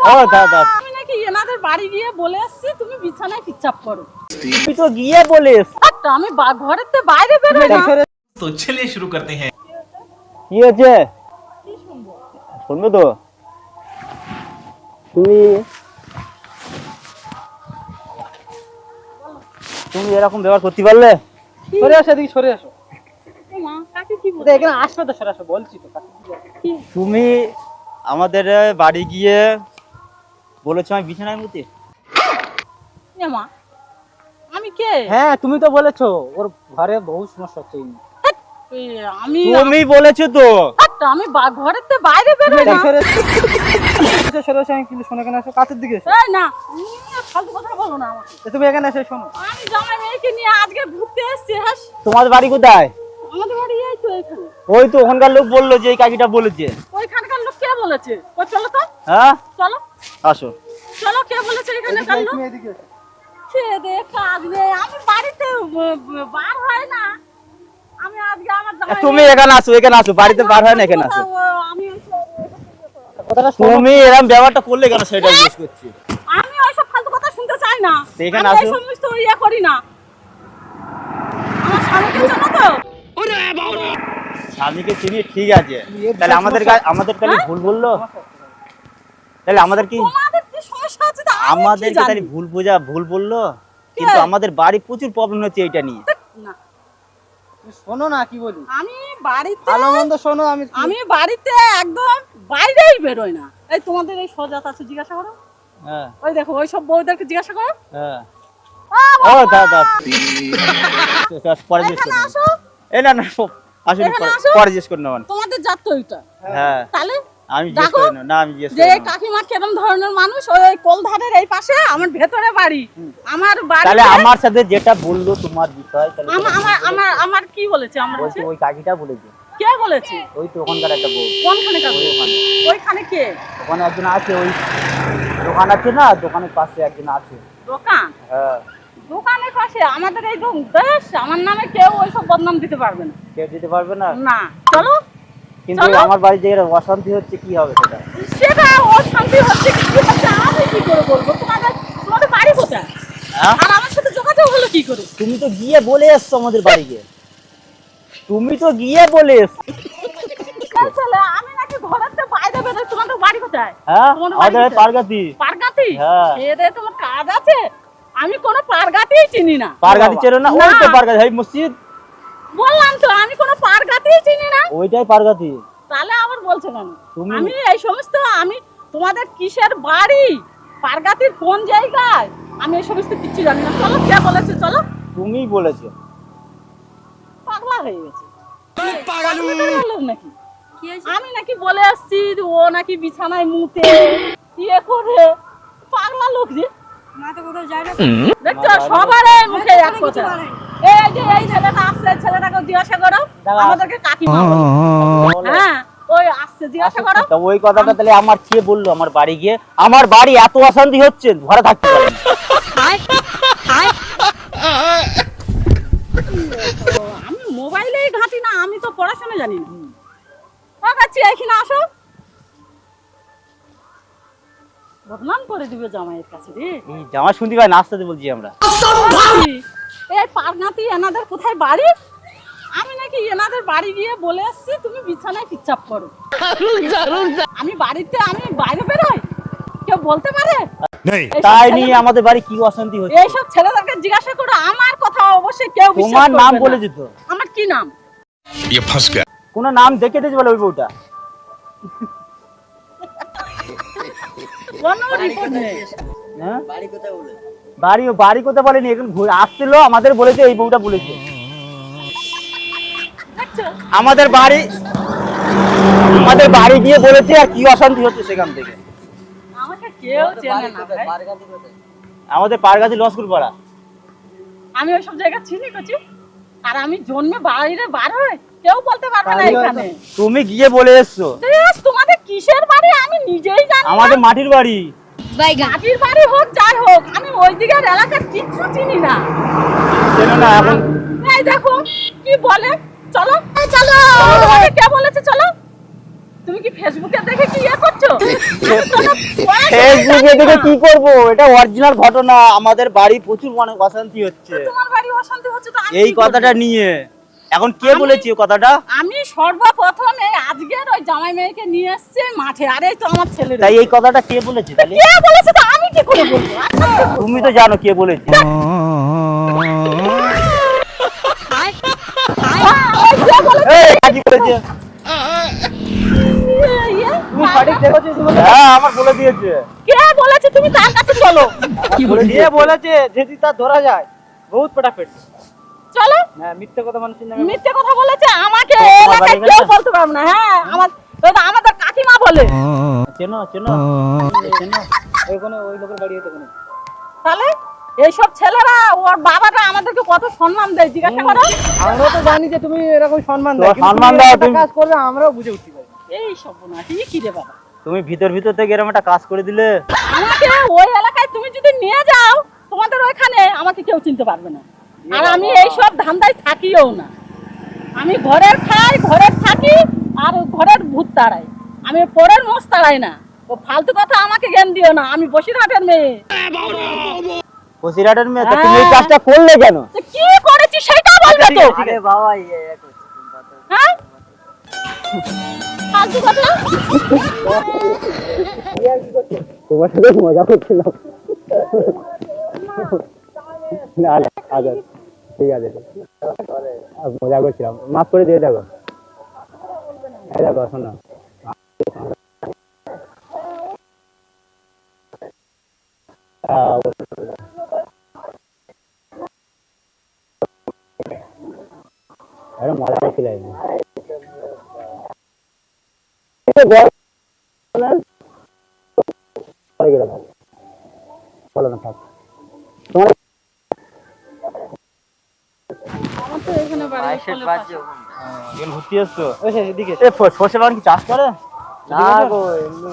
ও দাদা, আমি নাকি এনাদের বাড়ি গিয়ে বলে আসছি তুমি বিছানায় পিচ্চাপ করো। তুই তো গিয়ে বলিস। একটা আমি ঘরের বাইরে বেরোই না। तो चलिए शुरू करते हैं। কি হয়েছে কি শুনবো? শুনবো তো। তুমি তুমি এরকম ব্যবহার করতে পারলে? সরে আসো, এদিকে সরে আসো। ও মা, কাকে কি বলছো? এখানে আসবে তো, সরে আসো বলছি তো। কি? তুমি আমাদের বাড়ি গিয়ে বলেছো আমি বিছানায় মুতি। এ মা, আমি কে? হ্যাঁ তুমি তো বলেছো ওর ঘরে বহু সমস্যা হচ্ছে। এ, আমি তুমি বলেছো তো। একটা আমি ঘরের বাইরে বেরোই না। সরে সরে আসো, আমি কিন্তু শোনো, এখানে আসো, কাছের দিকে এসো। এই না, ফালতু কথা বলো না আমাকে। তুমি এখানে এসে শোনো। আমি জামাই মেয়েকে নিয়ে আজকে ঘুরতে এসেছি। হ্যাঁ, তোমাদের বাড়ি কোথায়? আমাদের বাড়ি এই তো এখানে। ওই তো ওখানকার লোক বললো যে এই কাকিটা বলেছে। ওইখানকার লোক কে বলেছে? ও চলো তো, হ্যাঁ চলো আসো। চলো, কে বলেছে এখানকার লোক? তুমি এদিকে এসো। সে দেখ কাজ নেই, আমি বাড়িতে বার হয় না। আমি আজকে আমার জামাই তুমি এখানে আসো, এখানে আসো, বাড়িতে বার হয় না, এখানে আসো। আমি কথাটা শোনো। তুমি এরকম ব্যবহারটা করলে কেন সেটা জিজ্ঞেস করছি। আমি ওইসব ফালতু কথা শুনতে চাই না। তো এখানে আমি আসো। এই সমস্ত ইয়ে করি না। আমার স্বামীকে জানো তো? স্বামীকে চিনি ঠিক আছে, তাহলে আমাদের তাহলে ভুল বললো? তাহলে আমাদের কি তোমাদের কি সমস্যা আছে তা আমি কি আমাদেরকে জানি? তাহলে ভুল বললো, কিন্তু আমাদের বাড়ি প্রচুর প্রবলেম হচ্ছে এইটা নিয়ে। না, তুমি শোনো না কি বলি। আমি বাড়িতে ভালো মন্দ শোনো। আমি বাড়িতে একদম বাইরেই বেরোই না। এই তোমাদের এই সজাত আছে, জিজ্ঞাসা করো। হ্যাঁ ওই দেখো ওই সব বউদেরকে জিজ্ঞাসা করো। হ্যাঁ। ও ও বাবা, দাদা, পরে জিজ্ঞেস এখানে করবো। আসো। এই না না, আসুন, এখানে আসো। পরে জিজ্ঞেস করুন। তোমাদের জাত তো এটা। হ্যাঁ তাহলে আমি জিজ্ঞেস দেখো, করি না, আমি জিজ্ঞেস যে করি এই না। কাকিমা কেরম ধরনের মানুষ, ওই কোলধারের এই পাশে আমার ভেতরে বাড়ি। আমার বাড়ি তাহলে আমার সাথে যেটা বললো তোমার বিষয়, তাহলে আমার আমার আমার আমার কি বলেছে? আমার বলছি কাছে ওই কাকিটা বলেছে। কে বলেছে? ওই তো ওখানকার একটা বউ। কোনখানে কাকু? ওখানে ওইখানে কে? ওখানে একজন আছে, ওই দোকান আছে না, দোকানের পাশে একজন আছে। দোকান? হ্যাঁ, দোকানের পাশে আমাদের এই দেশ, আমার নামে কেউ ওইসব বদনাম দিতে পারবে না। কেউ দিতে পারবে না। না, চলো। কিন্তু চলো। আমার বাড়ি যে অশান্তি হচ্ছে, কি হবে সেটা? সেটা ওর শান্তি হচ্ছে কি হচ্ছে আমি কি করে বলবো? তোমাদের বাড়ি কোথায়? হ্যাঁ? আর আমার সাথে যোগাযোগ হলো কি করে? তুমি তো গিয়ে বলে এসছো আমাদের বাড়ি গিয়ে। তুমি তো গিয়ে বলে এসছো। এই ছেলে, আমি নাকি ঘরের থেকে বাইরে বেরোই। তোমাদের বাড়ি কোথায়? হ্যাঁ, তোমাদের বাড়ি আমাদের কোথায়? পারগাতি। পারগাতি? হ্যাঁ। তোমার কাজ আছে? আমি কোনো পারগাতিই চিনি না। পারগাতি চেনো না? ওই তো না। পারগাতি, এই মসজিদ। বললাম তো আমি কোনো পারগাতিই চিনি না। ওইটাই পারগাতি। তাহলে আবার বলছো কেন? তুমি- আমি এই সমস্ত তোমাদের কিসের বাড়ি, পারগাতির কোন জায়গায়, আমি এই সমস্ত কিছু জানি না। চলো, কে বলেছে? চলো। তুমিই বলেছো। পাগলা হয়ে গেছে। পাগলের লোক নাকি? আমি নাকি বলে আসছি যে ও নাকি বিছানায় মুতে ইয়ে করে। পাগলা লোক যে। দেখছো, সবার মুখে এক কথা। এই যে এই ছেলেটা আসছে, ছেলেটাকে জিজ্ঞাসা করো। আমাদেরকে কাকিমা বলে। হ্যাঁ, ওই আসছে, জিজ্ঞাসা করো। তা ওই কথাটা তাহলে আমার কে বললো আমার বাড়ি গিয়ে? আমার বাড়ি এত অশান্তি হচ্ছে, ঘরে থাকতে পারি না। আমি মোবাইলেই ঘাঁটি না, আমি তো পড়াশোনা জানি না। কাচ্ছি, এখানে আসো। বদনাম করে দিবে জামাইয়ের কাছে রে। এই জামা শুনতে পাই, নাচতে বলছি আমরা। এই পারগাতি এনাদের কোথায় বাড়ি? আমি নাকি এনাদের বাড়ি গিয়ে বলে আসছি তুমি বিছানায় পিচ্চাপ করো। আমি বাইরে বেরোই, কেউ বলতে পারে? এইসব তাই ছেলে- নিয়ে আমাদের বাড়ি কি অশান্তি হচ্ছে? এইসব ছেলেদেরকে জিজ্ঞাসা করো, আমার কথা অবশ্যই কেউ বিশ্বাস তোমার করবে নাম না। বলে দিত। আমার কি নাম? ये फंस गया। কোন নাম দেখে দিয়েছে বলে ওই বউটা? কোনো রিপোর্ট নেই। হ্যাঁ, বাড়ি কোথায় বলেনি, এখন আসছিল আমাদের বলেছে, এই বউটা বলেছে দেখছো? আমাদের বাড়ি গিয়ে বলেছে, আর কি অশান্তি হচ্ছে সেখান থেকে। আমাকে কেউ চেনে না ভাই। আমাদের পারগাছি লস্কুর পাড়া। আমি ওইসব জায়গা চিনি কচি। আর আমি জন্মে বাইরে বার হই, কেউ বলতে পারবে না এখানে। তুমি গিয়ে বলে এসছো দেশ, তোমাদের কিসের বাড়ি আমি নিজেই জানি না। আমাদের মাটির বাড়ি। মাটির বাড়ি হোক যাই হোক, আমি ওই দিকের এলাকার কিচ্ছু চিনি না। চেনো না এখন? এই দেখো কি বলে, চলো চলো। তোমাকে কে বলেছে চলো? তুমি কি ফেসবুকে দেখে কি ইয়ে করছো? ফেসবুকে দেখে কি করব? এটা অরিজিনাল ঘটনা। আমাদের বাড়ি প্রচুর অনেক অশান্তি হচ্ছে তোমার বাড়ি অশান্তি হচ্ছে তো আমি এই কি করবো? কথাটা নিয়ে। এখন কে আমি- বলেছে এই কথাটা? আমি সর্বপ্রথম এই আজকের ওই জামাই মেয়েকে নিয়ে এসছে মাঠে, আর এই তো আমার ছেলের। তাই এই কথাটা কে বলেছে তাহলে? কে বলেছে তো আমি কি করে বলবো? তুমি তো জানো কে বলেছে। কে বলেছে? এই কাকি বলেছে। ইয়ে, তুমি সঠিক দেখেছো? হ্যাঁ আমার বলে দিয়েছে। কে বলেছে? তুমি তার কাছে চলো। যে বলেছে যদি তা ধরা যায় বহুত পেটা পেট। চলো। হ্যাঁ, মিথ্যে কথা মানুষের নামে। মিথ্যে কথা বলেছে আমাকে তোমার এলাকায় বাড়ি কেউ কোথায়? বলতে পারবে না। হ্যাঁ, আমাদের কাকিমা বলে। চেনো চেনো চেনো? ওইখানে ওই লোকের বাড়ি হতে কোনো। তাহলে এইসব ছেলেরা ওর বাবাটা আমাদেরকে কত সম্মান দেয় জিজ্ঞাসা করো। আমরা তো জানি যে তুমি এরকম সম্মান তো দাও, কিন্তু সম্মান তুমি দাও, এরকম তুমি- কাজ করবে আমরাও বুঝে উঠতে পারি। এই সব না কি রে বাবা, তুমি ভিতর ভিতর থেকে এরকম একটা কাজ করে দিলে। আমাকে ওই এলাকায় তুমি যদি নিয়ে যাও তোমাদের ওইখানে আমাকে কেউ চিনতে পারবে না। আর আমি এই সব ধান্দায় থাকিও না। আমি ঘরের খাই, ঘরের থাকি, আর ঘরের ভূত তাড়াই। আমি পরের মোষ তাড়াই না। ও ফালতু কথা আমাকে জ্ঞান দিও না। আমি বসিরহাটের মেয়ে। বসিরহাটের মেয়ে। তা তুমি এই কাজটা করলে কেন? তো কি করেছি সেটা বলবে তো। আরে বাবা হ্যাঁ, ফালতু কথা। তোমার সাথে মজা করছিলাম। না না আগে ঠিক আছে, মজা করছিলাম, মাফ করে দিয়ে দেখো। এই দেখো শোনো, আরে মজা করছিলাম। বলো না থাক। তোমার আমার তো এখানে বাড়ি কোলে পাশে। এখন ঘুরতে এসছো? ওই সে এদিকে। এ সর্ষে বাগান কি চাষ করে? না গো, এমনি